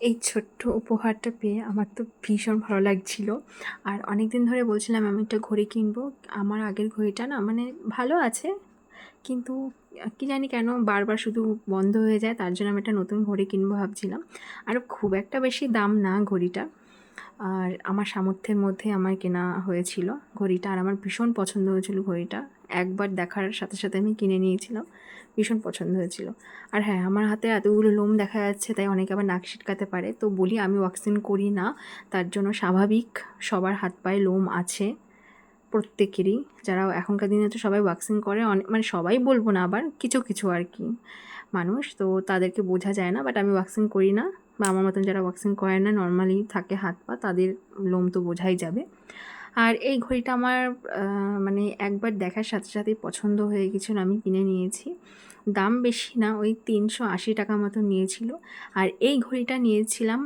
এই ছোট্ট উপহারটা পেয়ে আমার তো ভীষণ ভালো লাগছিল। আর অনেক দিন ধরে বলছিলাম আমি একটা ঘড়ি কিনবো। আমার আগের ঘড়িটা না মানে ভালো আছে, কিন্তু কী জানি কেন বারবার শুধু বন্ধ হয়ে যায়। তার জন্য আমি একটা নতুন ঘড়ি কিনবো ভাবছিলাম। আর খুব একটা বেশি দাম না ঘড়িটা, আর আমার সামর্থ্যের মধ্যে আমার কেনা হয়েছিল ঘড়িটা। আর আমার ভীষণ পছন্দ হয়েছিল ঘড়িটা, একবার দেখার সাথে সাথে আমি কিনে নিয়েছিলাম। ভীষণ পছন্দ হয়েছিল। আর হ্যাঁ, আমার হাতে এতগুলো লোম দেখা যাচ্ছে, তাই অনেকে আবার নাক সিটকাতে পারে। তো বলি আমি ওয়াক্সিং করি না, তার জন্য স্বাভাবিক সবার হাত পায়ে লোম আছে, প্রত্যেকেরই। যারা এখনকার দিনে তো সবাই ওয়াক্সিং করে, অনেক মানে সবাই বলবো না, আবার কিছু কিছু আর কি মানুষ, তো তাদেরকে বোঝা যায় না। বাট আমি ওয়াক্সিং করি না, বা আমার মতন যারা ওয়াক্সিং করে না নর্মালি থাকে হাত পা, তাদের লোম তো বোঝাই যাবে। আর এই ঘড়িটা আমার মানে একবার দেখার সাথে সাথেই পছন্দ হয়ে গেছিলো, আমি কিনে নিয়েছি। দাম বেশি না, ওই 380 টাকা মতো নিয়েছিল। আর এই ঘড়িটা নিয়েছিলাম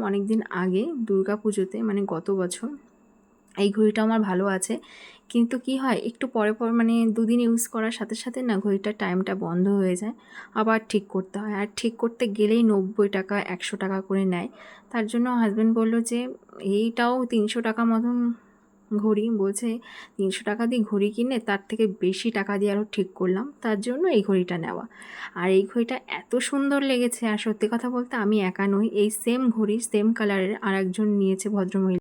অনেক দিন আগে দুর্গা পুজোতে, মানে গত বছর। এই ঘড়িটা আমার ভালো আছে, কিন্তু কি হয় একটু পরে পর মানে দুদিন ইউজ করার সাথে সাথে না ঘড়িটার টাইমটা বন্ধ হয়ে যায়, আবার ঠিক করতে হয়। আর ঠিক করতে গেলেই 90 টাকা 100 টাকা করে নেয়। তার জন্য হাজব্যান্ড বলল যে এইটাও 300 টাকা মতন ঘড়ি, বলছে 300 টাকা দিয়ে ঘড়ি কিনে তার থেকে বেশি টাকা দিয়ে আরও ঠিক করলাম, তার জন্য এই ঘড়িটা নেওয়া। আর এই ঘড়িটা এত সুন্দর লেগেছে, আর সত্যি কথা বলতে আমি একা নই, এই সেম ঘড়ি সেম কালারের আর একজন নিয়েছে ভদ্রমহিলা।